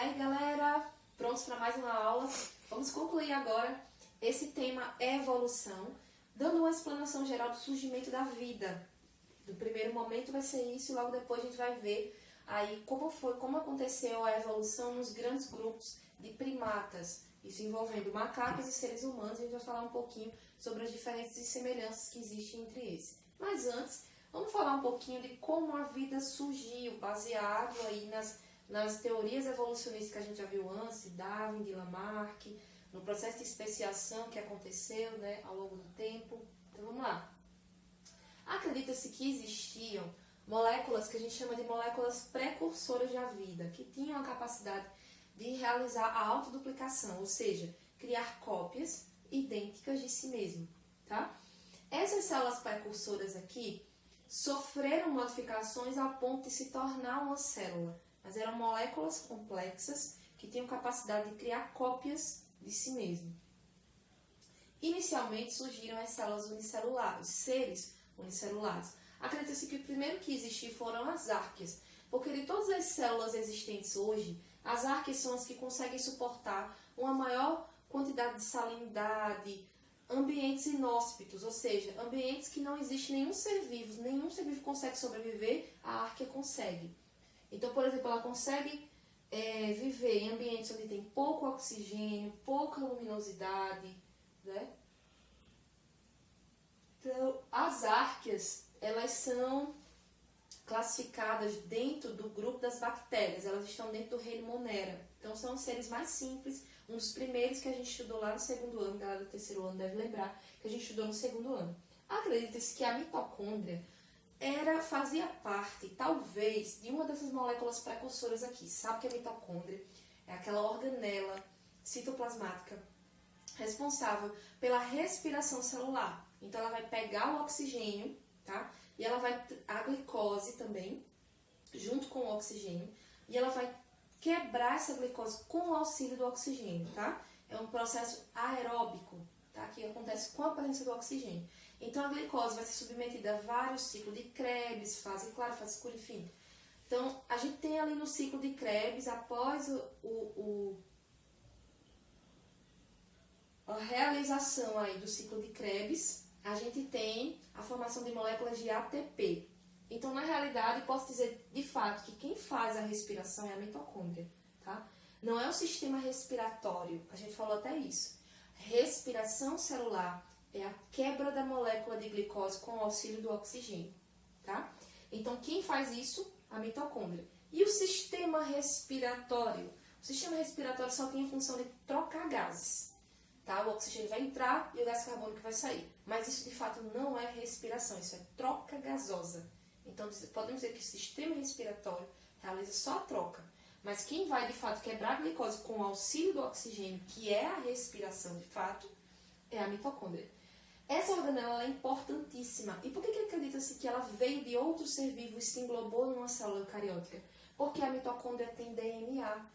aí, galera, prontos para mais uma aula? Vamos concluir agora esse tema evolução, dando uma explanação geral do surgimento da vida. No primeiro momento vai ser isso e logo depois a gente vai ver aí como aconteceu a evolução nos grandes grupos de primatas, isso envolvendo macacos e seres humanos. A gente vai falar um pouquinho sobre as diferenças e semelhanças que existem entre eles. Mas antes, vamos falar um pouquinho de como a vida surgiu, baseado aí nas teorias evolucionistas que a gente já viu antes, de Darwin, de Lamarck, no processo de especiação que aconteceu, né, ao longo do tempo. Então vamos lá. Acredita-se que existiam moléculas que a gente chama de moléculas precursoras da vida, que tinham a capacidade de realizar a autoduplicação, ou seja, criar cópias idênticas de si mesmo, tá? Essas células precursoras aqui sofreram modificações ao ponto de se tornar uma célula, mas eram moléculas complexas que tinham capacidade de criar cópias de si mesmo. Inicialmente surgiram as células unicelulares, seres unicelulares. Acredita-se que o primeiro que existiu foram as árqueas, porque de todas as células existentes hoje, as árqueas são as que conseguem suportar uma maior quantidade de salinidade, ambientes inóspitos, ou seja, ambientes que não existe nenhum ser vivo consegue sobreviver, a árquea consegue. Então, por exemplo, ela consegue viver em ambientes onde tem pouco oxigênio, pouca luminosidade, né? Então, as árqueas, elas são classificadas dentro do grupo das bactérias, elas estão dentro do reino Monera. Então, são os seres mais simples, um dos primeiros que a gente estudou lá no segundo ano, a galera do terceiro ano deve lembrar, que a gente estudou no segundo ano. Acredita-se que a mitocôndria fazia parte, talvez, de uma dessas moléculas precursoras aqui. Sabe que a mitocôndria é aquela organela citoplasmática responsável pela respiração celular. Então, ela vai pegar o oxigênio, tá? E ela vai, a glicose também, junto com o oxigênio, e ela vai quebrar essa glicose com o auxílio do oxigênio, tá? É um processo aeróbico, tá? Que acontece com a presença do oxigênio. Então, a glicose vai ser submetida a vários ciclos de Krebs, fase clara, fase escura, enfim. Então, a gente tem ali no ciclo de Krebs, após a realização aí do ciclo de Krebs, a gente tem a formação de moléculas de ATP. Então, na realidade, posso dizer de fato que quem faz a respiração é a mitocôndria, tá? Não é o sistema respiratório, a gente falou até isso. Respiração celular é a quebra da molécula de glicose com o auxílio do oxigênio, tá? Então, quem faz isso? A mitocôndria. E o sistema respiratório? O sistema respiratório só tem a função de trocar gases. Tá? O oxigênio vai entrar e o gás carbônico vai sair. Mas isso, de fato, não é respiração, isso é troca gasosa. Então, podemos dizer que o sistema respiratório realiza só a troca. Mas quem vai, de fato, quebrar a glicose com o auxílio do oxigênio, que é a respiração, de fato, é a mitocôndria. Essa organela é importantíssima. E por que acredita-se que ela veio de outro ser vivo e se englobou numa célula eucariótica? Porque a mitocôndria tem DNA.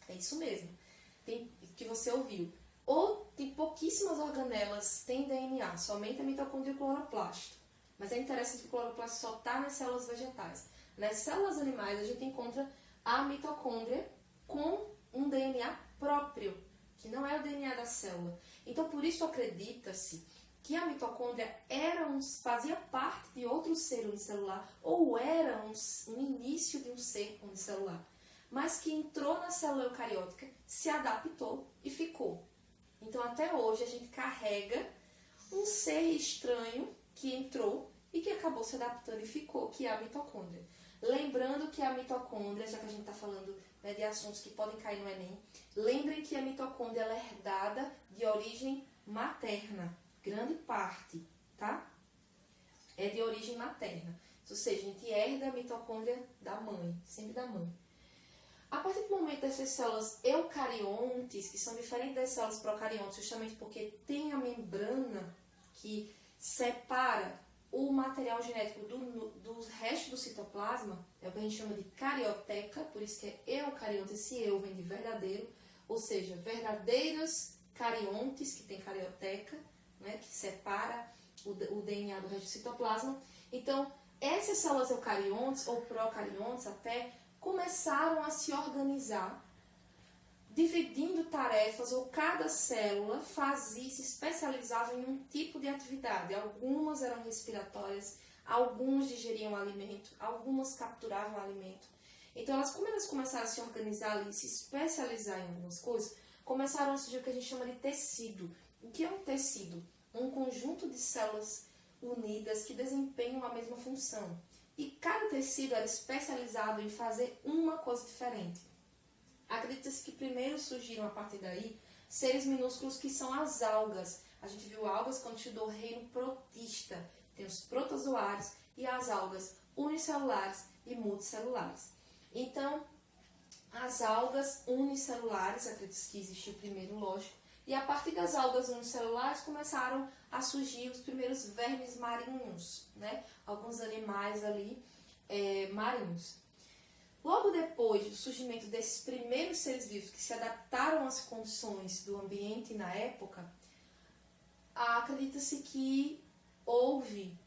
É isso mesmo. Que você ouviu. Ou tem pouquíssimas organelas têm DNA, somente a mitocôndria e o cloroplasto. Mas é interessante que o cloroplasto só está nas células vegetais. Nas células animais a gente encontra a mitocôndria com um DNA próprio, que não é o DNA da célula. Então, por isso acredita-se que a mitocôndria fazia parte de outro ser unicelular, ou era um início de um ser unicelular, mas que entrou na célula eucariótica, se adaptou e ficou. Então, até hoje, a gente carrega um ser estranho que entrou e que acabou se adaptando e ficou, que é a mitocôndria. Lembrando que a mitocôndria, já que a gente está falando, né, de assuntos que podem cair no Enem, lembrem que a mitocôndria ela é herdada de origem materna, grande parte, tá? É de origem materna. Ou seja, a gente herda a mitocôndria da mãe, sempre da mãe. A partir do momento dessas células eucariontes, que são diferentes das células procariontes, justamente porque tem a membrana que separa o material genético do resto do citoplasma, é o que a gente chama de carioteca, por isso que é eucarionte, esse eu vem de verdadeiro, ou seja, verdadeiros cariontes, que tem carioteca, né, que separa o DNA do resto do citoplasma. Então, essas células eucariontes, ou procariontes até, começaram a se organizar dividindo tarefas, ou cada célula fazia, se especializava em um tipo de atividade. Algumas eram respiratórias, algumas digeriam alimento, algumas capturavam alimento. Então, como elas começaram a se organizar ali, se especializar em algumas coisas, começaram a surgir o que a gente chama de tecido. O que é um tecido? Um conjunto de células unidas que desempenham a mesma função. E cada tecido era especializado em fazer uma coisa diferente. Acredita-se que primeiro surgiram a partir daí seres minúsculos que são as algas. A gente viu algas quando estudou o reino protista. Tem os protozoários e as algas unicelulares e multicelulares. Então, as algas unicelulares, acredita-se que existiu primeiro, lógico, e a partir das algas unicelulares começaram a surgir os primeiros vermes marinhos, né? Alguns animais ali marinhos. Logo depois do surgimento desses primeiros seres vivos que se adaptaram às condições do ambiente na época, acredita-se que houve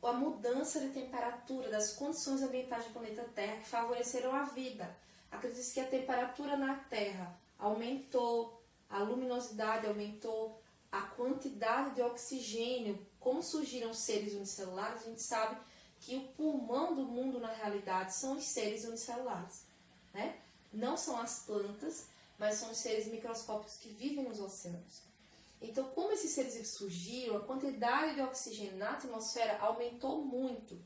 a mudança de temperatura das condições ambientais do planeta Terra que favoreceram a vida. Acredita-se que a temperatura na Terra aumentou, a luminosidade aumentou, a quantidade de oxigênio. Como surgiram seres unicelulares, a gente sabe que o pulmão do mundo, na realidade, são os seres unicelulares, né? Não são as plantas, mas são os seres microscópicos que vivem nos oceanos. Então, como esses seres vivos surgiram, a quantidade de oxigênio na atmosfera aumentou muito.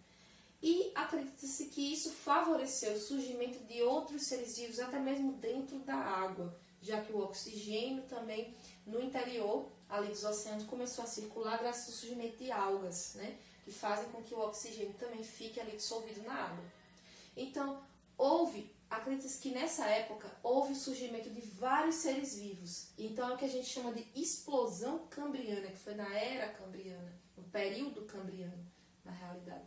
E acredita-se que isso favoreceu o surgimento de outros seres vivos, até mesmo dentro da água, já que o oxigênio também no interior ali dos oceanos começou a circular graças ao surgimento de algas, né? Que fazem com que o oxigênio também fique ali dissolvido na água. Então, acredita-se que nessa época houve o surgimento de vários seres vivos. Então, é o que a gente chama de explosão cambriana, que foi na era cambriana, no período cambriano, na realidade,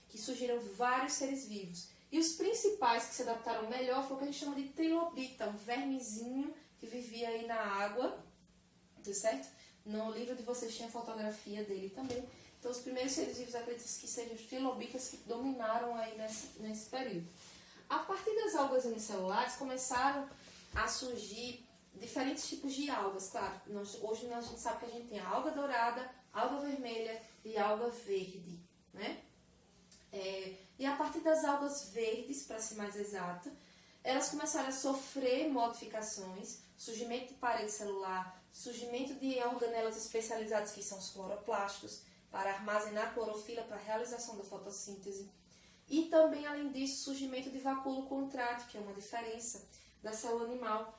que surgiram vários seres vivos. E os principais que se adaptaram melhor foi o que a gente chama de trilobita, um vermezinho que vivia aí na água, tá certo? No livro de vocês tinha a fotografia dele também. Então, os primeiros seres vivos acreditam-se que sejam os trilobitas que dominaram aí nesse período. A partir das algas unicelulares, começaram a surgir diferentes tipos de algas. Claro, hoje a gente sabe que a gente tem a alga dourada, alga vermelha e alga verde, né? E a partir das algas verdes, para ser mais exata, elas começaram a sofrer modificações, surgimento de parede celular, surgimento de organelas especializadas, que são os cloroplásticos, para armazenar clorofila para a realização da fotossíntese. E também, além disso, surgimento de vacúolo contrátil, que é uma diferença da célula animal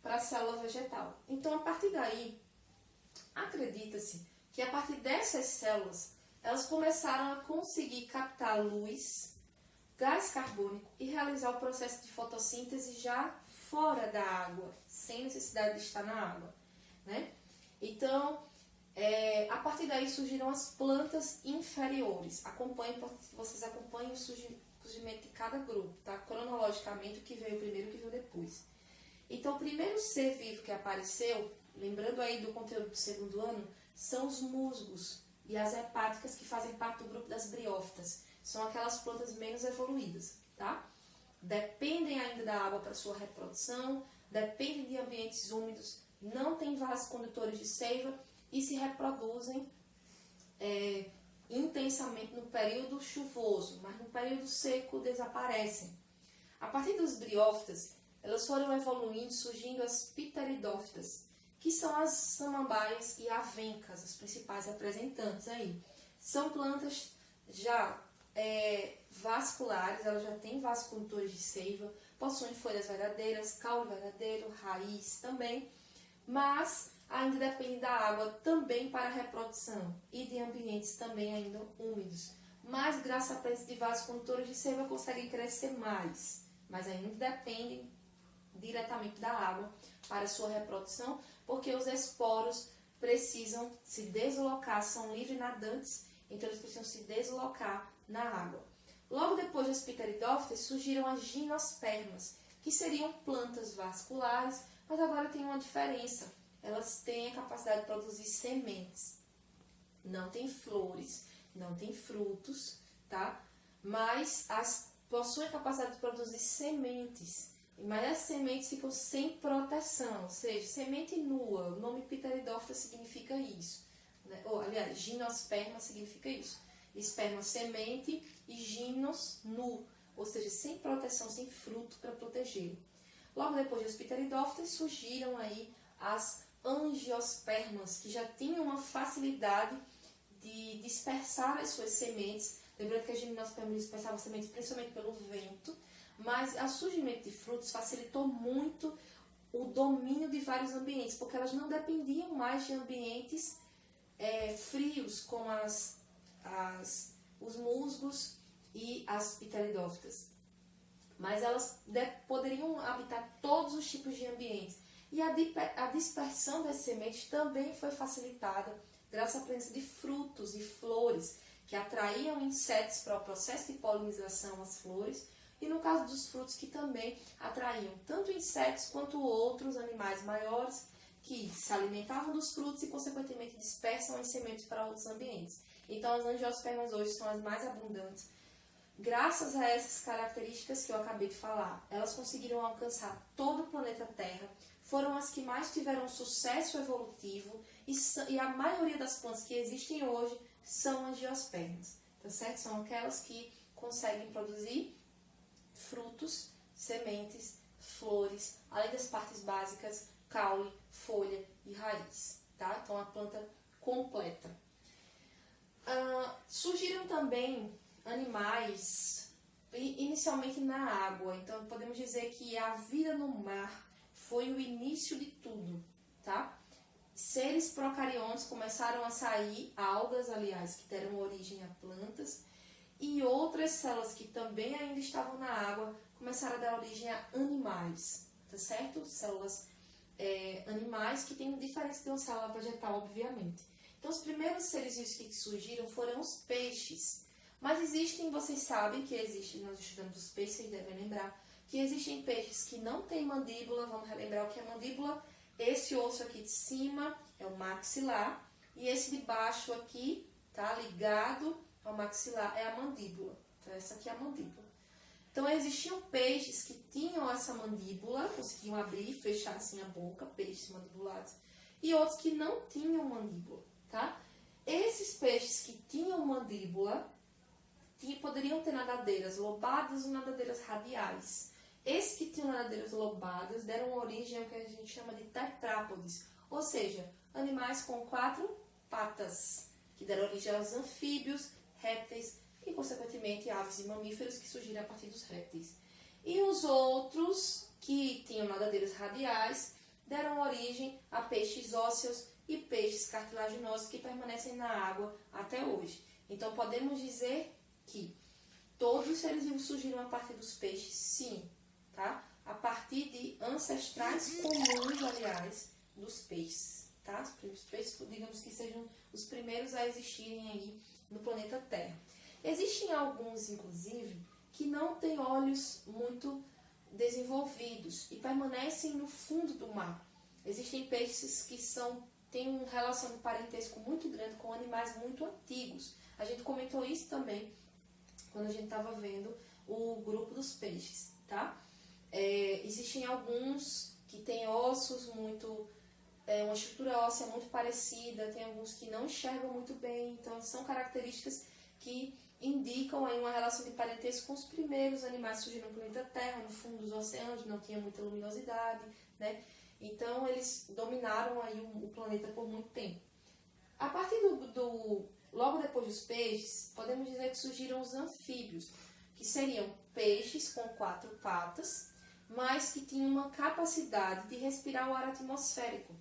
para a célula vegetal. Então, a partir daí, acredita-se que a partir dessas células, elas começaram a conseguir captar luz, gás carbônico e realizar o processo de fotossíntese já fora da água, sem necessidade de estar na água, né? Então, a partir daí surgiram as plantas inferiores. Vocês acompanhem o surgimento de cada grupo, tá? Cronologicamente, o que veio primeiro e o que veio depois. Então, o primeiro ser vivo que apareceu, lembrando aí do conteúdo do segundo ano, são os musgos e as hepáticas, que fazem parte do grupo das briófitas. São aquelas plantas menos evoluídas, tá? Dependem ainda da água para sua reprodução, dependem de ambientes úmidos, não têm vasos condutores de seiva e se reproduzem intensamente no período chuvoso, mas no período seco desaparecem. A partir dos briófitas, elas foram evoluindo, surgindo as pteridófitas, que são as samambaias e avencas, as principais representantes aí. São plantas já vasculares, elas já têm vasos condutores de seiva, possuem folhas verdadeiras, caule verdadeiro, raiz também, mas ainda depende da água também para a reprodução e de ambientes também ainda úmidos. Mas graças à presença de vasos condutores de seiva conseguem crescer mais, mas ainda dependem diretamente da água para a sua reprodução, porque os esporos precisam se deslocar, são livre nadantes, então eles precisam se deslocar na água. Logo depois das pteridófitas surgiram as gimnospermas, que seriam plantas vasculares, mas agora tem uma diferença. Elas têm a capacidade de produzir sementes. Não tem flores, não tem frutos, tá? Mas possuem a capacidade de produzir sementes. mas as sementes ficam sem proteção, ou seja, semente nua. O nome Pteridófita significa isso. Né? Ou, aliás, gimnosperma significa isso. Esperma, semente, e gimnos, nu, ou seja, sem proteção, sem fruto para protegê-lo. Logo depois dos Pteridófitas surgiram aí as angiospermas, que já tinham uma facilidade de dispersar as suas sementes. Lembrando que as gimnospermas dispersavam sementes principalmente pelo vento, mas o surgimento de frutos facilitou muito o domínio de vários ambientes, porque elas não dependiam mais de ambientes frios, como os musgos e as pteridófitas. Mas elas poderiam habitar todos os tipos de ambientes. E a dispersão das sementes também foi facilitada graças à presença de frutos e flores, que atraíam insetos para o processo de polinização às flores, e no caso dos frutos, que também atraíam tanto insetos quanto outros animais maiores que se alimentavam dos frutos e, consequentemente, dispersam as sementes para outros ambientes. Então, as angiospermas hoje são as mais abundantes. Graças a essas características que eu acabei de falar, elas conseguiram alcançar todo o planeta Terra, foram as que mais tiveram sucesso evolutivo e a maioria das plantas que existem hoje são angiospermas, tá certo? São aquelas que conseguem produzir frutos, sementes, flores, além das partes básicas, caule, folha e raiz, tá? Então, a planta completa. Surgiram também animais inicialmente na água, então podemos dizer que a vida no mar foi o início de tudo, tá? Seres procariontes começaram a sair, algas, aliás, que deram origem a plantas, e outras células que também ainda estavam na água começaram a dar origem a animais, tá certo? Células animais que têm diferença de uma célula vegetal, obviamente. Então, os primeiros seres vivos que surgiram foram os peixes. Mas existem, vocês sabem que existem, nós estudamos os peixes, vocês devem lembrar, que existem peixes que não têm mandíbula. Vamos relembrar o que é mandíbula. Esse osso aqui de cima é o maxilar, e esse de baixo aqui, tá, ligado ao maxilar, é a mandíbula. Então, essa aqui é a mandíbula. Então, existiam peixes que tinham essa mandíbula, conseguiam abrir e fechar assim a boca, peixes mandibulados, e outros que não tinham mandíbula, tá? Esses peixes que tinham mandíbula poderiam ter nadadeiras lobadas ou nadadeiras radiais. Esses que tinham nadadeiras lobadas deram origem ao que a gente chama de tetrápodes, ou seja, animais com 4 patas, que deram origem aos anfíbios, répteis e, consequentemente, aves e mamíferos, que surgiram a partir dos répteis. E os outros, que tinham nadadeiras radiais, deram origem a peixes ósseos e peixes cartilaginosos, que permanecem na água até hoje. Então, podemos dizer que todos os seres vivos surgiram a partir dos peixes, sim, tá? A partir de ancestrais comuns, aliás, dos peixes, tá? Os peixes, digamos que sejam os primeiros a existirem aí no planeta Terra. Existem alguns, inclusive, que não têm olhos muito desenvolvidos e permanecem no fundo do mar. Existem peixes que têm uma relação de parentesco muito grande com animais muito antigos. A gente comentou isso também quando a gente estava vendo o grupo dos peixes, tá? Existem alguns que têm ossos uma estrutura óssea muito parecida, tem alguns que não enxergam muito bem, então são características que indicam aí uma relação de parentesco com os primeiros animais que surgiram no planeta Terra, no fundo dos oceanos, não tinha muita luminosidade, né? Então eles dominaram aí o planeta por muito tempo. A partir logo depois dos peixes, podemos dizer que surgiram os anfíbios, que seriam peixes com 4 patas, mas que tinham uma capacidade de respirar o ar atmosférico.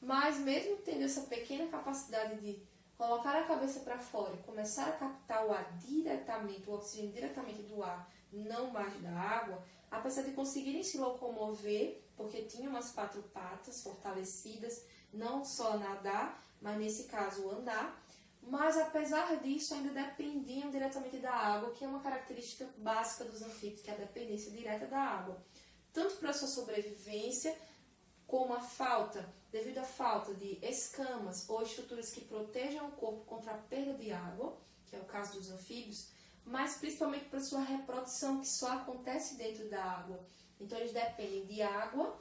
Mas mesmo tendo essa pequena capacidade de colocar a cabeça para fora e começar a captar o ar diretamente, o oxigênio diretamente do ar, não mais da água, apesar de conseguirem se locomover, porque tinham as 4 patas fortalecidas, não só nadar, mas nesse caso andar, mas apesar disso ainda dependiam diretamente da água, que é uma característica básica dos anfíbios, que é a dependência direta da água, tanto para a sua sobrevivência, como devido à falta de escamas ou estruturas que protejam o corpo contra a perda de água, que é o caso dos anfíbios, mas principalmente para sua reprodução, que só acontece dentro da água. Então, eles dependem de água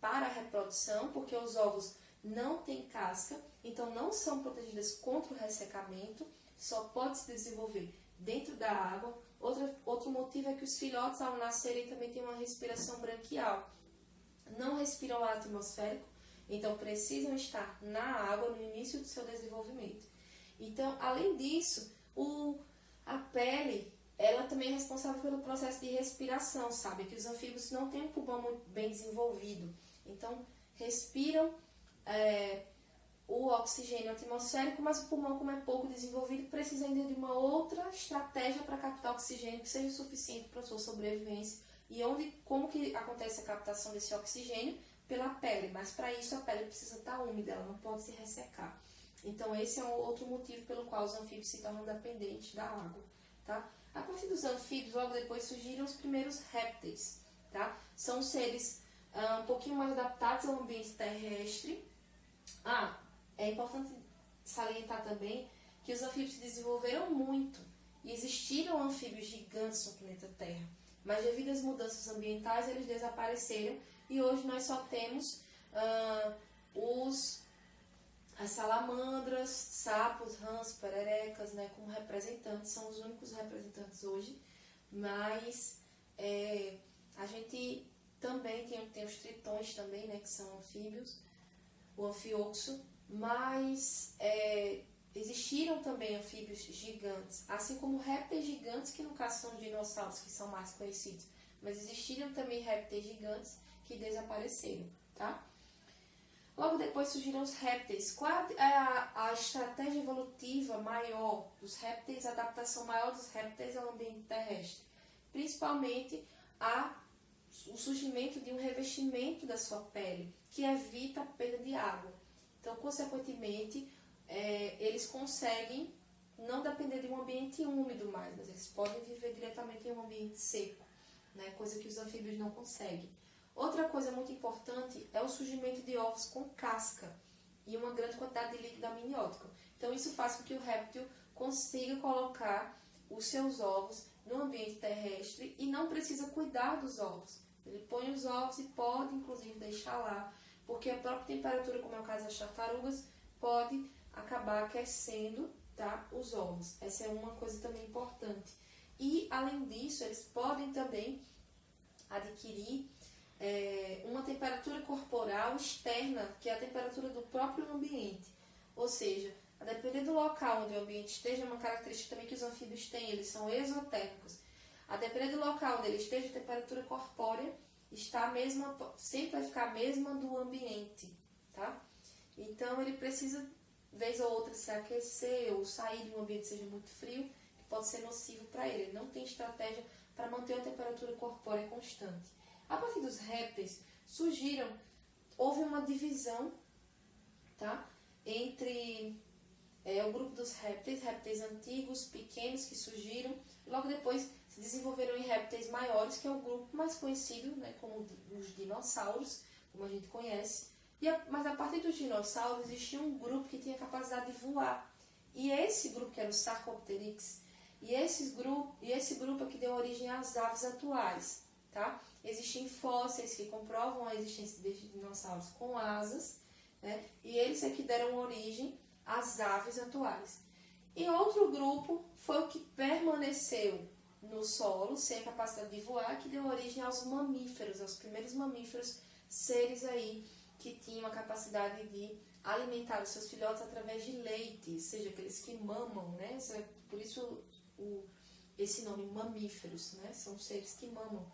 para a reprodução, porque os ovos não têm casca, então não são protegidas contra o ressecamento, só pode se desenvolver dentro da água. Outro motivo é que os filhotes, ao nascerem, também têm uma respiração branquial. Não respiram ar atmosférico, então precisam estar na água no início do seu desenvolvimento. Então, além disso, a pele, ela também é responsável pelo processo de respiração, sabe? Que os anfíbios não têm um pulmão muito bem desenvolvido. Então, respiram o oxigênio atmosférico, mas o pulmão, como é pouco desenvolvido, precisa ainda de uma outra estratégia para captar oxigênio que seja suficiente para a sua sobrevivência. E como que acontece a captação desse oxigênio? Pela pele, mas para isso a pele precisa estar úmida, ela não pode se ressecar. Então esse é um outro motivo pelo qual os anfíbios se tornam dependentes da água, tá? A partir dos anfíbios, logo depois surgiram os primeiros répteis, tá? São seres um pouquinho mais adaptados ao ambiente terrestre. É importante salientar também que os anfíbios se desenvolveram muito e existiram anfíbios gigantes no planeta Terra, mas devido às mudanças ambientais eles desapareceram e hoje nós só temos as salamandras, sapos, rãs, pererecas, né, como representantes, são os únicos representantes hoje, mas a gente também tem os tritões também, né, que são anfíbios, o anfíoxo, mas existiram também anfíbios gigantes, assim como répteis gigantes, que no caso são dinossauros, que são mais conhecidos, mas existiram também répteis gigantes que desapareceram, tá? Logo depois surgiram os répteis. Qual é a estratégia evolutiva maior dos répteis, a adaptação maior dos répteis ao ambiente terrestre? Principalmente o surgimento de um revestimento da sua pele, que evita a perda de água. Então, consequentemente, eles conseguem não depender de um ambiente úmido mais, mas eles podem viver diretamente em um ambiente seco, né? Coisa que os anfíbios não conseguem. Outra coisa muito importante é o surgimento de ovos com casca e uma grande quantidade de líquido amniótico. Então, isso faz com que o réptil consiga colocar os seus ovos no ambiente terrestre e não precisa cuidar dos ovos. Ele põe os ovos e pode, inclusive, deixar lá, porque a própria temperatura, como é o caso das tartarugas, pode acabar aquecendo, tá, os ovos. Essa é uma coisa também importante. E, além disso, eles podem também adquirir uma temperatura corporal externa, que é a temperatura do próprio ambiente. Ou seja, a depender do local onde o ambiente esteja, uma característica também que os anfíbios têm, eles são exotérmicos. A depender do local onde ele esteja, a temperatura corpórea está a mesma, sempre vai ficar a mesma do ambiente, tá? Então ele precisa, vez ou outra, se aquecer ou sair de um ambiente que seja muito frio, que pode ser nocivo para ele. Ele não tem estratégia para manter a temperatura corpórea constante. A partir dos répteis houve uma divisão, tá? Entre o grupo dos répteis antigos, pequenos, que surgiram, e logo depois se desenvolveram em répteis maiores, que é o grupo mais conhecido, né, como os dinossauros, como a gente conhece. Mas a partir dos dinossauros existia um grupo que tinha capacidade de voar. E esse grupo, que era o Sarcopteryx, e esse grupo é que deu origem às aves atuais, tá? Existem fósseis que comprovam a existência desses dinossauros com asas, né? E eles é que deram origem às aves atuais. E outro grupo foi o que permaneceu no solo, sem a capacidade de voar, que deu origem aos mamíferos, aos primeiros mamíferos, seres aí que tinham a capacidade de alimentar os seus filhotes através de leite, ou seja, aqueles que mamam, né? Por isso esse nome, mamíferos, né? São seres que mamam.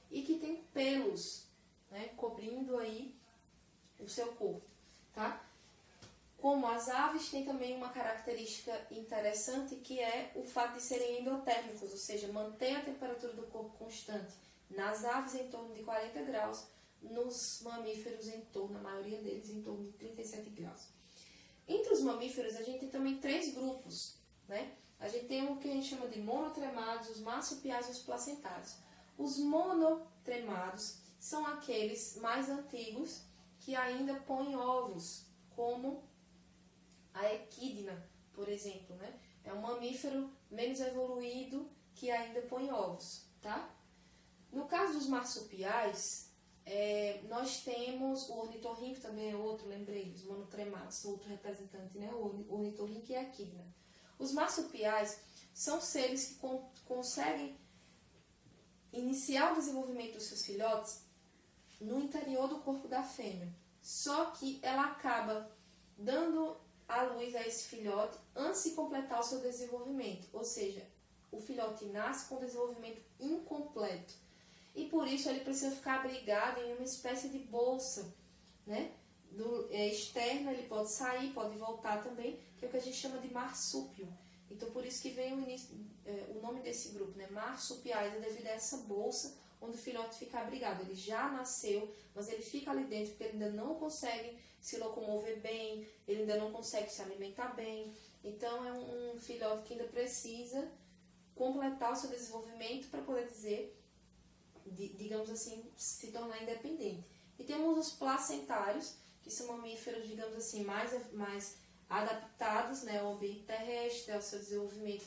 E que tem pelos, né, cobrindo aí o seu corpo, tá? Como as aves, tem também uma característica interessante, que é o fato de serem endotérmicos, ou seja, mantém a temperatura do corpo constante. Nas aves, em torno de 40 graus, nos mamíferos, na maioria deles, em torno de 37 graus. Entre os mamíferos, a gente tem também 3 grupos, né? A gente tem o que a gente chama de monotremados, os marsupiais e os placentários. Os monotremados são aqueles mais antigos que ainda põem ovos, como a equidna, por exemplo, né? É um mamífero menos evoluído que ainda põe ovos, tá? No caso dos marsupiais, nós temos o ornitorrinco, também é outro, lembrei, os monotrematos, outro representante, né? O ornitorrinco e a equidna. Os marsupiais são seres que conseguem iniciar o desenvolvimento dos seus filhotes no interior do corpo da fêmea. Só que ela acaba dando a luz a esse filhote antes de completar o seu desenvolvimento. Ou seja, o filhote nasce com desenvolvimento incompleto. E por isso ele precisa ficar abrigado em uma espécie de bolsa, né? Externa, ele pode sair, pode voltar também, que é o que a gente chama de marsúpio. Então por isso que vem o nome desse grupo, né? Marsupiais, é devido a essa bolsa onde o filhote fica abrigado. Ele já nasceu, mas ele fica ali dentro porque ele ainda não consegue se locomover bem, ele ainda não consegue se alimentar bem. Então é um filhote que ainda precisa completar o seu desenvolvimento para poder dizer, digamos assim, se tornar independente. E temos os placentários, que são mamíferos, digamos assim, mais adaptados, né, ao ambiente terrestre, ao seu desenvolvimento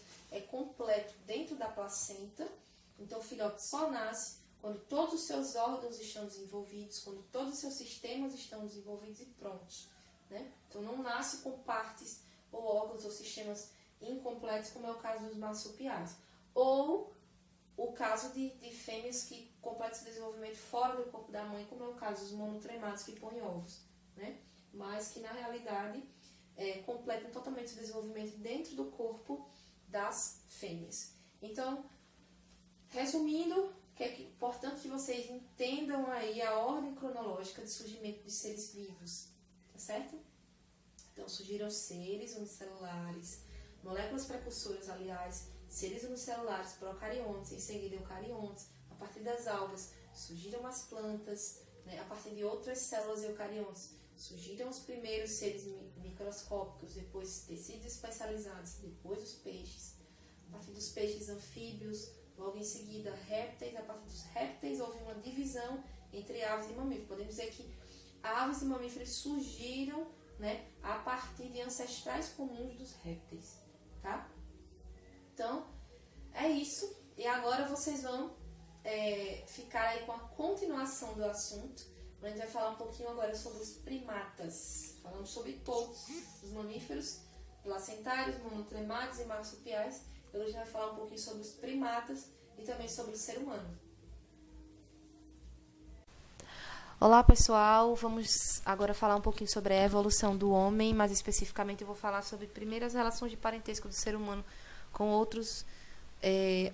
completo dentro da placenta. Então o filhote só nasce quando todos os seus órgãos estão desenvolvidos, quando todos os seus sistemas estão desenvolvidos e prontos, né? Então não nasce com partes ou órgãos ou sistemas incompletos, como é o caso dos marsupiais. Ou o caso de fêmeas que completam esse desenvolvimento fora do corpo da mãe, como é o caso dos monotremados que põem ovos, né? Mas que na realidade completam totalmente esse desenvolvimento dentro do corpo das fêmeas. Então, resumindo, é importante que vocês entendam aí a ordem cronológica de surgimento de seres vivos, tá certo? Então, surgiram seres unicelulares, moléculas precursoras, aliás, seres unicelulares, procariontes, em seguida eucariontes. A partir das algas surgiram as plantas, né? A partir de outras células eucariontes surgiram os primeiros seres microscópicos, depois tecidos especializados, depois os peixes. A partir dos peixes anfíbios, logo em seguida répteis. A partir dos répteis houve uma divisão entre aves e mamíferos. Podemos dizer que aves e mamíferos surgiram, né, a partir de ancestrais comuns dos répteis, tá? Então, é isso. E agora vocês vão ficar aí com a continuação do assunto. A gente vai falar um pouquinho agora sobre os primatas. Falamos sobre todos os mamíferos, placentários, monotremados e marsupiais. Hoje a gente vai falar um pouquinho sobre os primatas e também sobre o ser humano. Olá pessoal, vamos agora falar um pouquinho sobre a evolução do homem, mais especificamente eu vou falar sobre primeiras relações de parentesco do ser humano com outros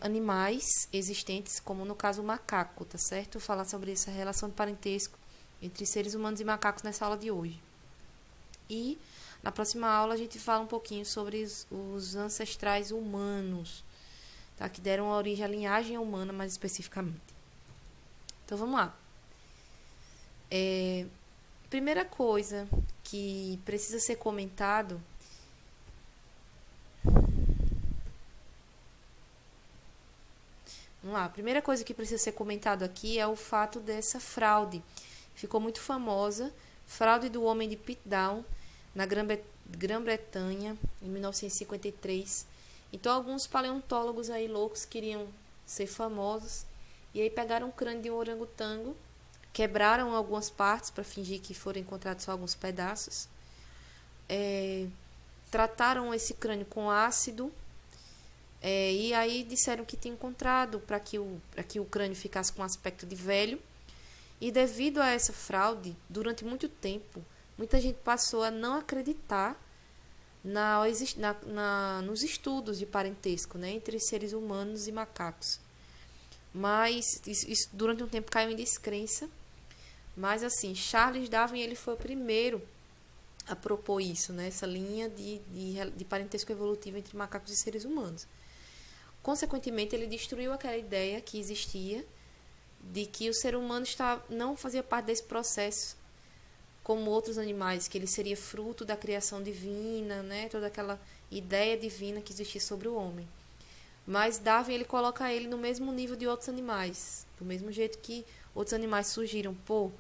animais existentes, como no caso o macaco, tá certo? Vou falar sobre essa relação de parentesco entre seres humanos e macacos nessa aula de hoje. E na próxima aula a gente fala um pouquinho sobre os ancestrais humanos, tá? Que deram origem à linhagem humana mais especificamente. Então vamos lá. Primeira coisa que precisa ser comentado Vamos lá. A primeira coisa que precisa ser comentado aqui é o fato dessa fraude. Ficou muito famosa, fraude do homem de Pitdown, na Grã-Bretanha, em 1953. Então, alguns paleontólogos aí loucos queriam ser famosos, e aí pegaram o crânio de um orangotango, quebraram algumas partes para fingir que foram encontrados só alguns pedaços, trataram esse crânio com ácido, e aí disseram que tinha encontrado para que o crânio ficasse com aspecto de velho. E devido a essa fraude, durante muito tempo, muita gente passou a não acreditar nos estudos de parentesco, né, entre seres humanos e macacos. Mas isso durante um tempo caiu em descrença. Mas assim, Charles Darwin ele foi o primeiro a propor isso, né, essa linha de parentesco evolutivo entre macacos e seres humanos. Consequentemente, ele destruiu aquela ideia que existia de que o ser humano não fazia parte desse processo como outros animais, que ele seria fruto da criação divina, né? Toda aquela ideia divina que existia sobre o homem. Mas Darwin ele coloca ele no mesmo nível de outros animais, do mesmo jeito que outros animais surgiram por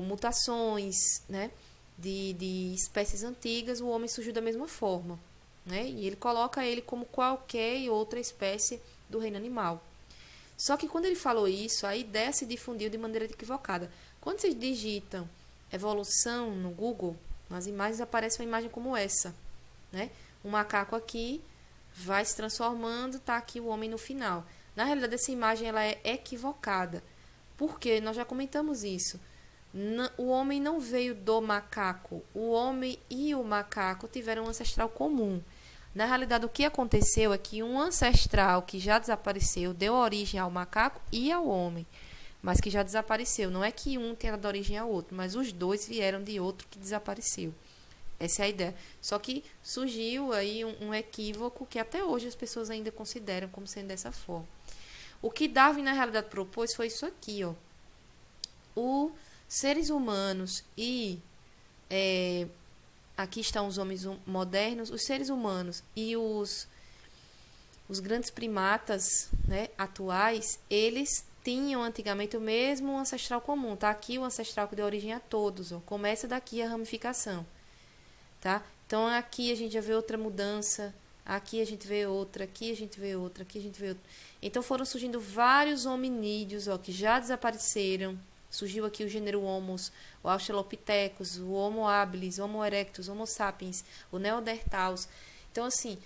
mutações, né? de espécies antigas, o homem surgiu da mesma forma, né? E ele coloca ele como qualquer outra espécie do reino animal. Só que quando ele falou isso, a ideia se difundiu de maneira equivocada. Quando vocês digitam evolução no Google, nas imagens aparece uma imagem como essa, né? Um macaco aqui vai se transformando, tá aqui o homem no final. Na realidade, essa imagem ela é equivocada. Porque nós já comentamos isso. O homem não veio do macaco. O homem e o macaco tiveram um ancestral comum. Na realidade, o que aconteceu é que um ancestral que já desapareceu deu origem ao macaco e ao homem, mas que já desapareceu. Não é que um tenha dado origem ao outro, mas os dois vieram de outro que desapareceu. Essa é a ideia. Só que surgiu aí um equívoco que até hoje as pessoas ainda consideram como sendo dessa forma. O que Darwin, na realidade, propôs foi isso aqui, ó. Os seres humanos e... aqui estão os homens modernos, os seres humanos e os grandes primatas, né, atuais, eles tinham antigamente o mesmo ancestral comum. Tá aqui o ancestral que deu origem a todos. Ó. Começa daqui a ramificação. Tá? Então aqui a gente já vê outra mudança, aqui a gente vê outra, aqui a gente vê outra, aqui a gente vê outra. Então foram surgindo vários hominídeos ó, que já desapareceram. Surgiu aqui o gênero Homos, o Australopithecus, o Homo habilis, o Homo erectus, o Homo sapiens, o Neanderthals. Então, assim,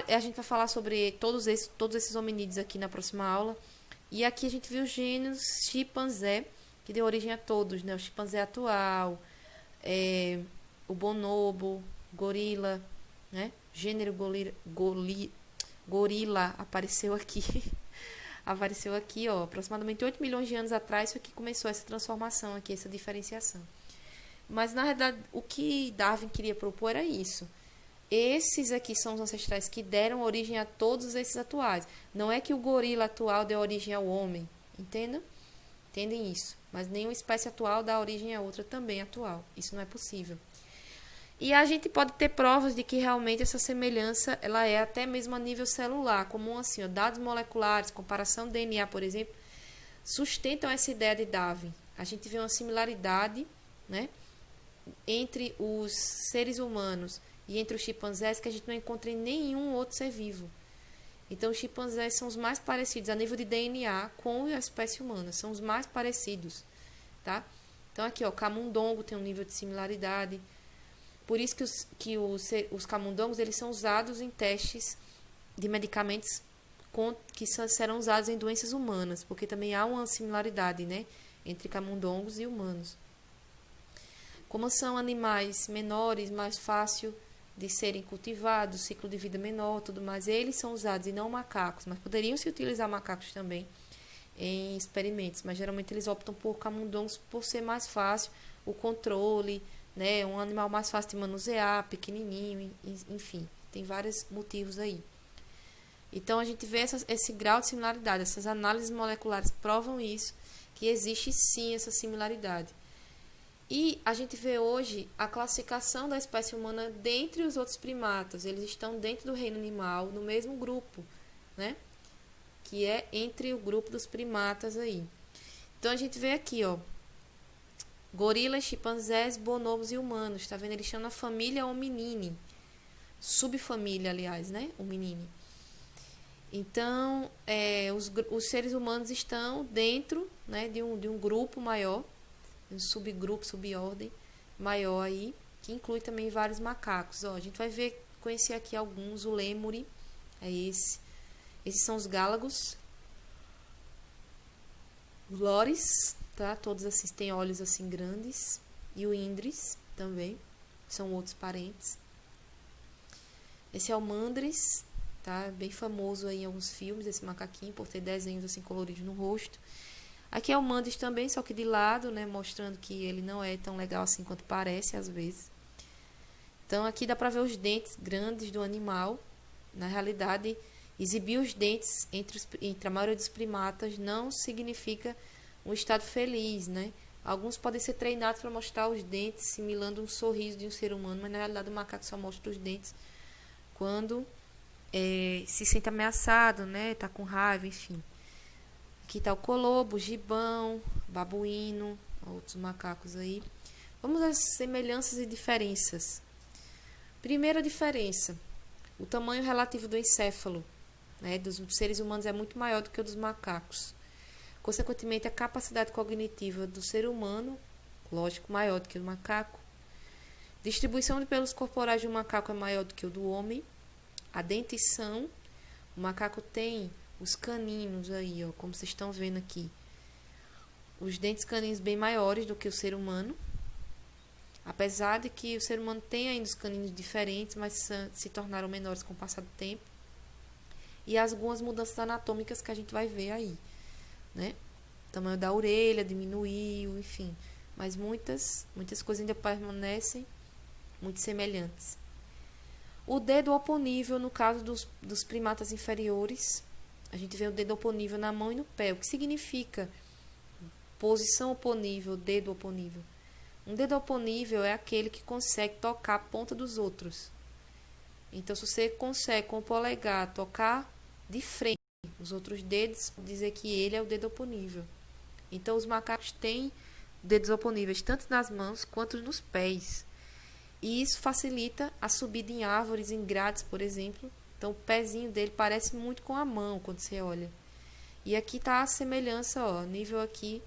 a gente vai falar sobre todos esses hominídeos aqui na próxima aula. E aqui a gente viu os gêneros chimpanzé, que deu origem a todos, né? O chimpanzé atual, o bonobo, gorila, né? Gênero gorila apareceu aqui. Apareceu aqui, ó, aproximadamente 8 milhões de anos atrás foi que começou essa transformação aqui, essa diferenciação. Mas, na realidade, o que Darwin queria propor era isso. Esses aqui são os ancestrais que deram origem a todos esses atuais. Não é que o gorila atual deu origem ao homem, entendem? Entendem isso. Mas nenhuma espécie atual dá origem a outra também atual. Isso não é possível. E a gente pode ter provas de que realmente essa semelhança ela é até mesmo a nível celular, como assim, ó, dados moleculares, comparação do DNA, por exemplo, sustentam essa ideia de Darwin. A gente vê uma similaridade, né, entre os seres humanos e entre os chimpanzés que a gente não encontra em nenhum outro ser vivo. Então, os chimpanzés são os mais parecidos a nível de DNA com a espécie humana, são os mais parecidos, tá? Então, aqui, ó, camundongo tem um nível de similaridade. Por isso que os camundongos eles são usados em testes de medicamentos que serão usados em doenças humanas, porque também há uma similaridade, né, entre camundongos e humanos. Como são animais menores, mais fácil de serem cultivados, ciclo de vida menor, tudo mais, eles são usados e não macacos, mas poderiam se utilizar macacos também em experimentos, mas geralmente eles optam por camundongos por ser mais fácil o controle, né, um animal mais fácil de manusear, pequenininho, enfim, tem vários motivos aí. Então a gente vê esse grau de similaridade, essas análises moleculares provam isso, que existe sim essa similaridade. E a gente vê hoje a classificação da espécie humana dentre os outros primatas, eles estão dentro do reino animal, no mesmo grupo, né, que é entre o grupo dos primatas aí. Então a gente vê aqui, ó, gorilas, chimpanzés, bonobos e humanos. Tá vendo? Eles estão na família Hominini. Subfamília, aliás, né? Hominini. Então, os seres humanos estão dentro, né, de um grupo maior, um subgrupo, subordem maior aí, que inclui também vários macacos. Ó, a gente vai conhecer aqui alguns. O lêmure é esse. Esses são os gálagos. Os lores, tá? Todos assim têm olhos assim grandes. E o índris também. São outros parentes. Esse é o mandris, tá? Bem famoso aí em alguns filmes, esse macaquinho, por ter desenhos assim coloridos no rosto. Aqui é o mandris também, só que de lado, né? Mostrando que ele não é tão legal assim quanto parece às vezes. Então aqui dá pra ver os dentes grandes do animal. Na realidade, exibir os dentes entre a maioria dos primatas não significa um estado feliz, né? Alguns podem ser treinados para mostrar os dentes, simulando um sorriso de um ser humano, mas na realidade o macaco só mostra os dentes quando se sente ameaçado, né? Tá com raiva, enfim. Aqui tá o colobo, o gibão, babuíno, outros macacos aí. Vamos às semelhanças e diferenças. Primeira diferença, o tamanho relativo do encéfalo. né, dos seres humanos é muito maior do que o dos macacos. Consequentemente, a capacidade cognitiva do ser humano, lógico, maior do que o do macaco. Distribuição de pelos corporais de um macaco é maior do que o do homem. A dentição, o macaco tem os caninos aí, ó, como vocês estão vendo aqui. Os dentes caninos bem maiores do que o ser humano. Apesar de que o ser humano tem ainda os caninos diferentes, mas se tornaram menores com o passar do tempo. E algumas mudanças anatômicas que a gente vai ver aí, né? O tamanho da orelha diminuiu, enfim. Mas muitas coisas ainda permanecem muito semelhantes. O dedo oponível, no caso dos primatas inferiores, a gente vê o dedo oponível na mão e no pé. O que significa posição oponível, dedo oponível? Um dedo oponível é aquele que consegue tocar a ponta dos outros. Então, se você consegue com o polegar tocar de frente os outros dedos, pode dizer que ele é o dedo oponível. Então, os macacos têm dedos oponíveis tanto nas mãos quanto nos pés. E isso facilita a subida em árvores, em grades, por exemplo. Então, o pezinho dele parece muito com a mão quando você olha. E aqui está a semelhança, ó, nível aqui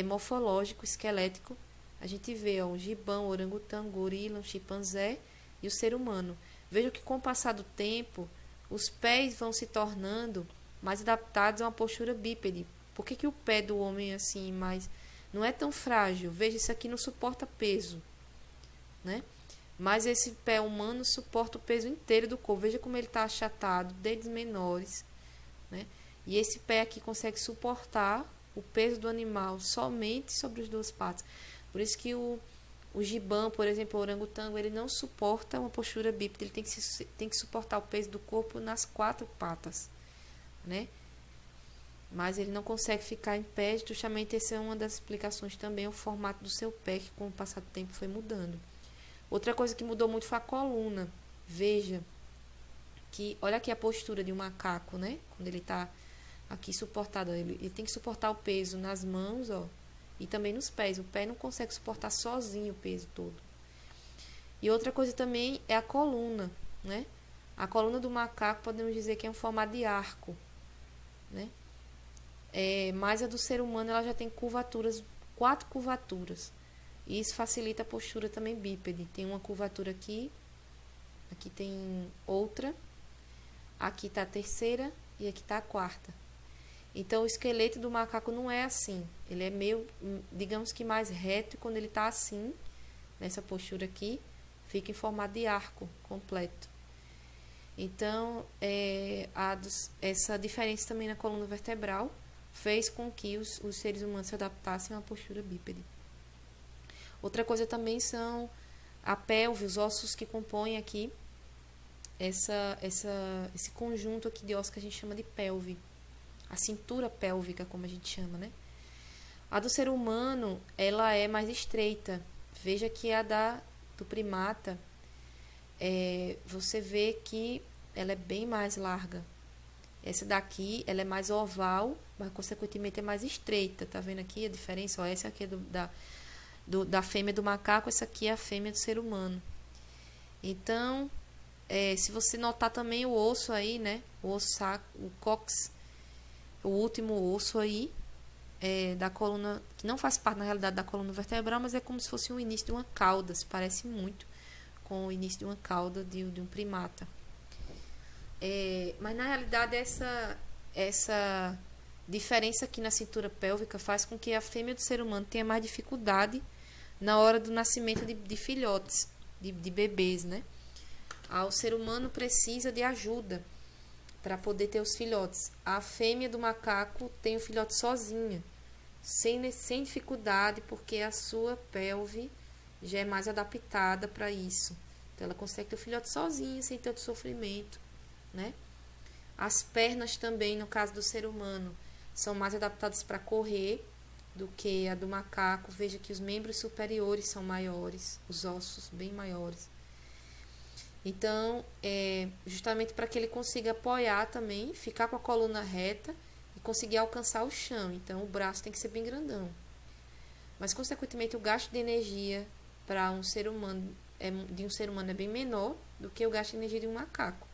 morfológico, esquelético. A gente vê ó, um gibão, orangotango, gorila, um chimpanzé e o ser humano. Veja que com o passar do tempo, os pés vão se tornando mais adaptados a uma postura bípede. Por que o pé do homem é assim, mas não é tão frágil? Veja, isso aqui não suporta peso, né? Mas esse pé humano suporta o peso inteiro do corpo. Veja como ele está achatado, dedos menores, né? E esse pé aqui consegue suportar o peso do animal somente sobre as duas patas. Por isso que o gibão, por exemplo, o orangotango, ele não suporta uma postura bípede. Ele tem que suportar o peso do corpo nas 4 patas, né? Mas ele não consegue ficar em pé. Justamente essa é uma das explicações também, o formato do seu pé, que com o passar do tempo foi mudando. Outra coisa que mudou muito foi a coluna. Veja que, olha aqui a postura de um macaco, né? Quando ele está aqui suportado, ele tem que suportar o peso nas mãos, ó, e também nos pés. O pé não consegue suportar sozinho o peso todo. E outra coisa também é a coluna, né? A coluna do macaco podemos dizer que é um formato de arco, né? Mas a do ser humano ela já tem curvaturas, 4 curvaturas. E isso facilita a postura também bípede. Tem uma curvatura aqui tem outra, aqui está a terceira e aqui está a quarta. Então o esqueleto do macaco não é assim. Ele é meio, digamos que mais reto, e quando ele está assim, nessa postura aqui, fica em formato de arco completo. Então, essa diferença também na coluna vertebral fez com que os seres humanos se adaptassem a uma postura bípede. Outra coisa também são a pelve, os ossos que compõem aqui esse conjunto aqui de ossos que a gente chama de pelve. A cintura pélvica, como a gente chama, né? A do ser humano, ela é mais estreita. Veja que a do primata, você vê que ela é bem mais larga. Essa daqui, ela é mais oval, mas consequentemente é mais estreita. Tá vendo aqui a diferença? Ó, essa aqui é da fêmea do macaco, essa aqui é a fêmea do ser humano. Então, se você notar também o osso aí, né? O osso saco, o cóccix, o último osso aí, da coluna, que não faz parte na realidade da coluna vertebral, mas é como se fosse o início de uma cauda, se parece muito com o início de uma cauda de um primata. Mas na realidade essa diferença aqui na cintura pélvica faz com que a fêmea do ser humano tenha mais dificuldade na hora do nascimento de filhotes, de bebês, né? O ser humano precisa de ajuda para poder ter os filhotes. A fêmea do macaco tem o filhote sozinha, sem dificuldade, porque a sua pelve já é mais adaptada para isso. Então ela consegue ter o filhote sozinha, sem tanto sofrimento, né? As pernas também, no caso do ser humano, são mais adaptadas para correr do que a do macaco. Veja que os membros superiores são maiores, os ossos bem maiores. Então, justamente para que ele consiga apoiar também, ficar com a coluna reta e conseguir alcançar o chão. Então, o braço tem que ser bem grandão. Mas, consequentemente, o gasto de energia para um ser humano é bem menor do que o gasto de energia de um macaco.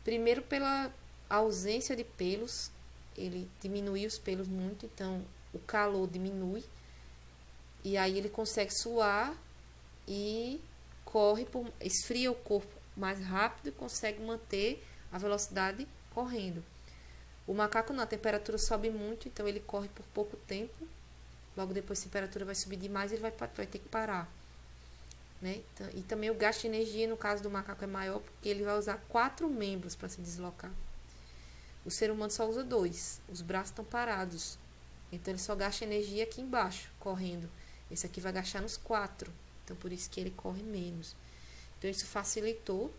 Primeiro, a ausência de pelos, ele diminui os pelos muito, então o calor diminui, e aí ele consegue suar e esfria o corpo mais rápido e consegue manter a velocidade correndo. O macaco não, a temperatura sobe muito, então ele corre por pouco tempo, logo depois a temperatura vai subir demais e ele vai ter que parar. Né? Então, e também o gasto de energia no caso do macaco é maior porque ele vai usar 4 membros para se deslocar. O ser humano só usa 2, os braços estão parados, então ele só gasta energia aqui embaixo, correndo. Esse aqui vai gastar nos 4, então por isso que ele corre menos. Então isso facilitou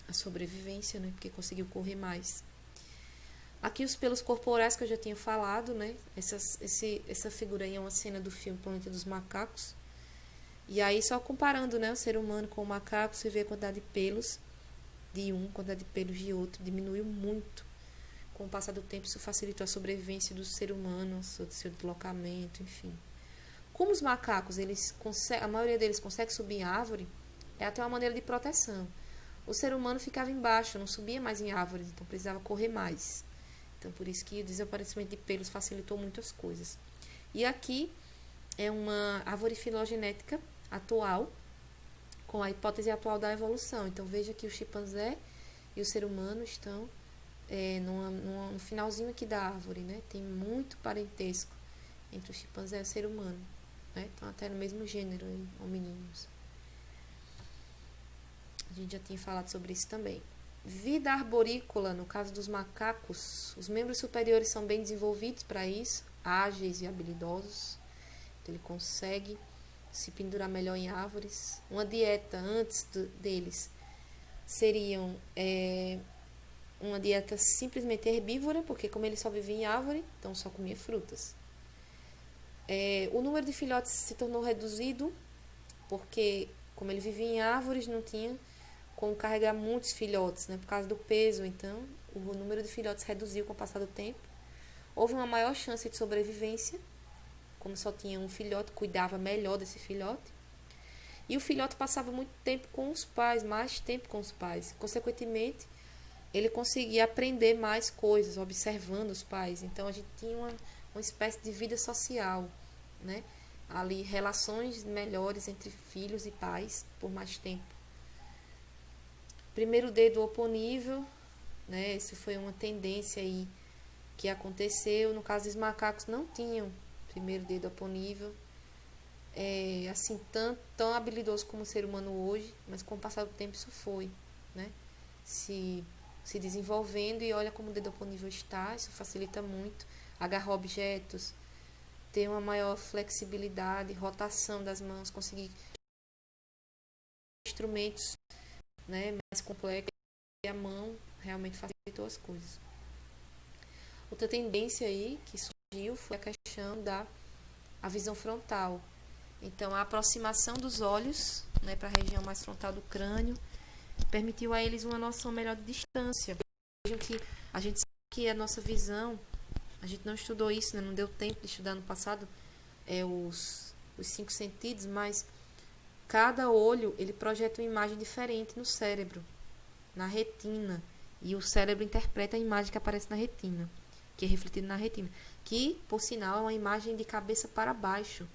a sobrevivência, né? Porque conseguiu correr mais. Aqui os pelos corporais que eu já tinha falado, né? Essa figura aí é uma cena do filme Planeta dos Macacos. E aí só comparando, né, o ser humano com o macaco, você vê a quantidade de pelos de um, a quantidade de pelos de outro, diminuiu muito. Com o passar do tempo isso facilitou a sobrevivência do ser humano, do seu deslocamento, enfim. Como os macacos, a maioria deles consegue subir em árvore, é até uma maneira de proteção. O ser humano ficava embaixo, não subia mais em árvores, então precisava correr mais. Então, por isso que o desaparecimento de pelos facilitou muitas coisas. E aqui é uma árvore filogenética atual, com a hipótese atual da evolução. Então, veja que o chimpanzé e o ser humano estão no finalzinho aqui da árvore, né? Tem muito parentesco entre o chimpanzé e o ser humano, né? Estão até no mesmo gênero, hominídeos. A gente já tinha falado sobre isso também. Vida arborícola, no caso dos macacos, os membros superiores são bem desenvolvidos para isso, ágeis e habilidosos. Então, ele consegue se pendurar melhor em árvores. Uma dieta antes deles seriam uma dieta simplesmente herbívora, porque como ele só vivia em árvore, então só comia frutas. O número de filhotes se tornou reduzido, porque como ele vivia em árvores, não tinha como carregar muitos filhotes, né, por causa do peso, então o número de filhotes reduziu com o passar do tempo. Houve uma maior chance de sobrevivência, como só tinha um filhote, cuidava melhor desse filhote. E o filhote passava muito tempo com os pais, mais tempo com os pais. Consequentemente, ele conseguia aprender mais coisas, observando os pais. Então, a gente tinha uma espécie de vida social, né? Ali, relações melhores entre filhos e pais por mais tempo. Primeiro dedo oponível, né? Isso foi uma tendência aí que aconteceu. No caso dos macacos, não tinham primeiro dedo oponível, assim, tão habilidoso como o ser humano hoje, mas com o passar do tempo isso foi, né? Se desenvolvendo, e olha como o dedo oponível está, isso facilita muito, agarrar objetos, ter uma maior flexibilidade, rotação das mãos, conseguir instrumentos, né, mais complexos, e a mão realmente facilitou as coisas. Outra tendência aí que surgiu foi a questão da visão frontal. Então, a aproximação dos olhos, né, para a região mais frontal do crânio permitiu a eles uma noção melhor de distância. Vejam que a gente sabe que a nossa visão, a gente não estudou isso, né, não deu tempo de estudar no passado os 5 sentidos, mas cada olho ele projeta uma imagem diferente no cérebro, na retina, e o cérebro interpreta a imagem que aparece na retina, que é refletida na retina, que, por sinal, é uma imagem de cabeça para baixo.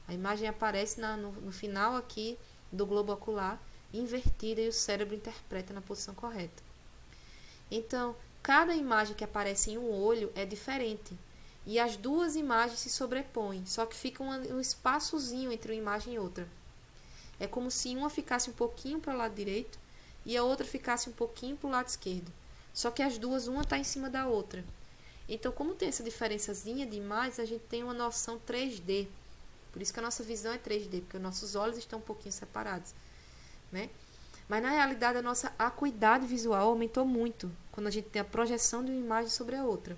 A imagem aparece no final aqui do globo ocular, invertida, e o cérebro interpreta na posição correta. Então, cada imagem que aparece em um olho é diferente, e as duas imagens se sobrepõem, só que fica um espaçozinho entre uma imagem e outra. É como se uma ficasse um pouquinho para o lado direito e a outra ficasse um pouquinho para o lado esquerdo. Só que as duas, uma está em cima da outra. Então, como tem essa diferençazinha de imagens, a gente tem uma noção 3D. Por isso que a nossa visão é 3D, porque os nossos olhos estão um pouquinho separados, né? Mas, na realidade, a nossa acuidade visual aumentou muito quando a gente tem a projeção de uma imagem sobre a outra.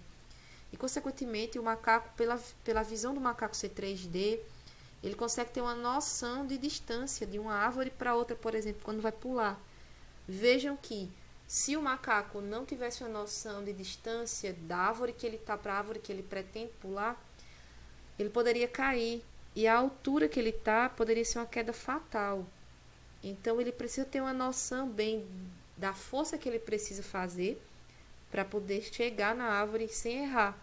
E, consequentemente, o macaco, pela visão do macaco ser 3D, ele consegue ter uma noção de distância de uma árvore para outra, por exemplo, quando vai pular. Vejam que, se o macaco não tivesse uma noção de distância da árvore que ele está para a árvore que ele pretende pular, ele poderia cair. E a altura que ele está poderia ser uma queda fatal. Então, ele precisa ter uma noção bem da força que ele precisa fazer para poder chegar na árvore sem errar,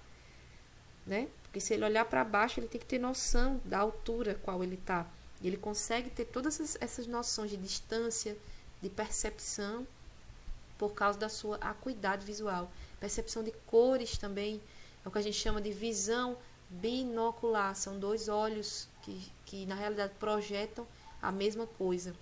né? Porque se ele olhar para baixo, ele tem que ter noção da altura qual ele está. E ele consegue ter todas essas noções de distância, de percepção, por causa da sua acuidade visual. Percepção de cores também, é o que a gente chama de visão binocular. São dois olhos que na realidade projetam a mesma coisa.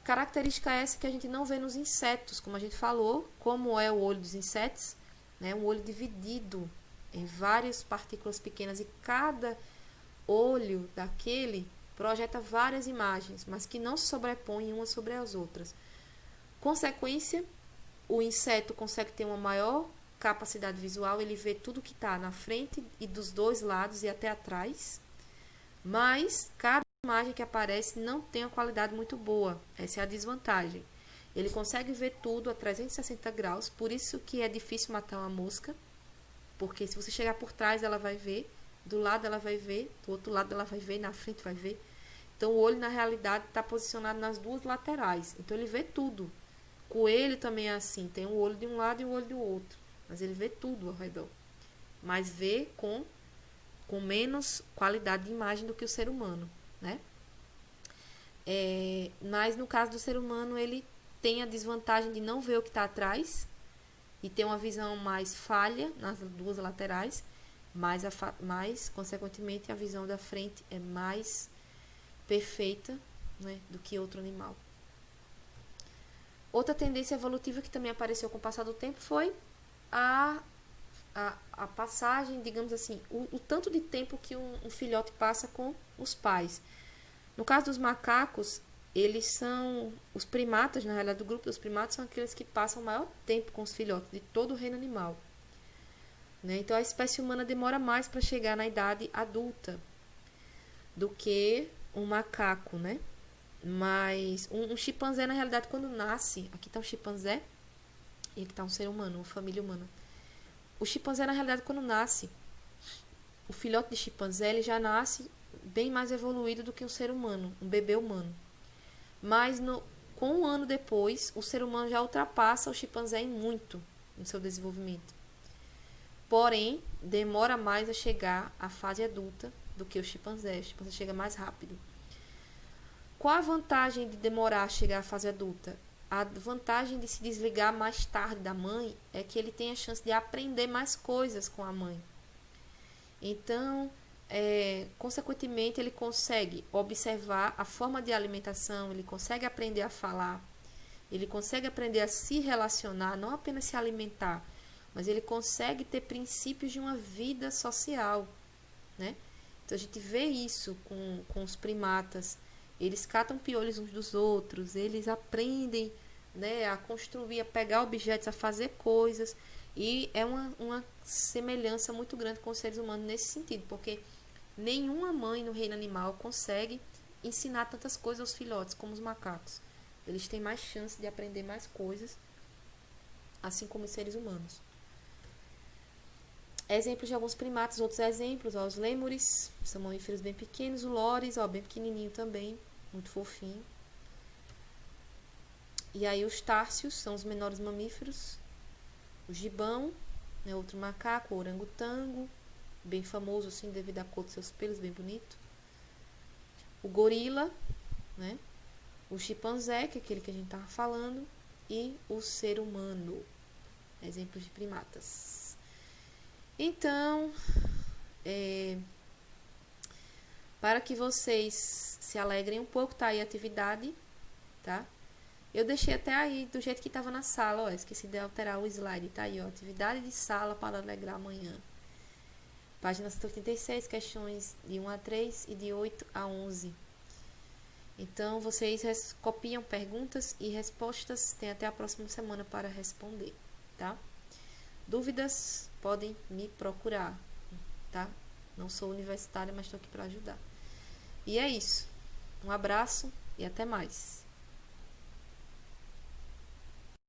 Característica essa que a gente não vê nos insetos, como a gente falou, como é o olho dos insetos, né? Um olho dividido em várias partículas pequenas, e cada olho daquele projeta várias imagens, mas que não se sobrepõem umas sobre as outras. Consequência, o inseto consegue ter uma maior capacidade visual, ele vê tudo que está na frente e dos dois lados e até atrás, mas cada imagem que aparece não tem uma qualidade muito boa. Essa é a desvantagem. Ele consegue ver tudo a 360 graus, por isso que é difícil matar uma mosca, porque se você chegar por trás ela vai ver, do lado ela vai ver, do outro lado ela vai ver, na frente vai ver. Então o olho na realidade está posicionado nas duas laterais, então ele vê tudo. Coelho também é assim, tem um olho de um lado e um olho do outro, mas ele vê tudo ao redor, mas vê com menos qualidade de imagem do que o ser humano, né? Mas no caso do ser humano, ele tem a desvantagem de não ver o que está atrás e ter uma visão mais falha nas duas laterais, mas consequentemente a visão da frente é mais perfeita, né, do que outro animal. Outra tendência evolutiva que também apareceu com o passar do tempo foi a passagem, digamos assim, o tanto de tempo que um filhote passa com os pais. No caso dos macacos, eles são os primatas, na realidade, do grupo dos primatas, são aqueles que passam o maior tempo com os filhotes de todo o reino animal, né? Então, a espécie humana demora mais para chegar na idade adulta do que um macaco, né? Mas um chimpanzé, na realidade, quando nasce, aqui está um chimpanzé e aqui está um ser humano, uma família humana. O chimpanzé, na realidade, quando nasce, o filhote de chimpanzé, ele já nasce bem mais evoluído do que um ser humano, um bebê humano. Mas com um ano depois, o ser humano já ultrapassa o chimpanzé em muito no seu desenvolvimento. Porém, demora mais a chegar à fase adulta do que o chimpanzé. O chimpanzé chega mais rápido. Qual a vantagem de demorar a chegar à fase adulta? A vantagem de se desligar mais tarde da mãe é que ele tem a chance de aprender mais coisas com a mãe. Então, consequentemente, ele consegue observar a forma de alimentação, ele consegue aprender a falar, ele consegue aprender a se relacionar, não apenas se alimentar, mas ele consegue ter princípios de uma vida social, né? Então, a gente vê isso com os primatas. Eles catam piolhos uns dos outros, eles aprendem, né, a construir, a pegar objetos, a fazer coisas. E é uma semelhança muito grande com os seres humanos nesse sentido, porque nenhuma mãe no reino animal consegue ensinar tantas coisas aos filhotes como os macacos. Eles têm mais chance de aprender mais coisas, assim como os seres humanos. Exemplos de alguns primatas, outros exemplos, os lêmures, são mamíferos bem pequenos, o lores, bem pequenininho também, muito fofinho. E aí os tárcios são os menores mamíferos, o gibão, né, outro macaco, o orangotango, bem famoso assim devido à cor dos seus pelos, bem bonito. O gorila, né, o chimpanzé, que é aquele que a gente estava falando, e o ser humano, exemplos de primatas. Então, para que vocês se alegrem um pouco, tá aí a atividade, tá? Eu deixei até aí do jeito que estava na sala, esqueci de alterar o slide, tá aí, atividade de sala para alegrar amanhã. Página 186, questões de 1 a 3 e de 8 a 11. Então, vocês copiam perguntas e respostas, tem até a próxima semana para responder, tá? Dúvidas, podem me procurar, tá? Não sou universitária, mas estou aqui para ajudar. E é isso. Um abraço e até mais.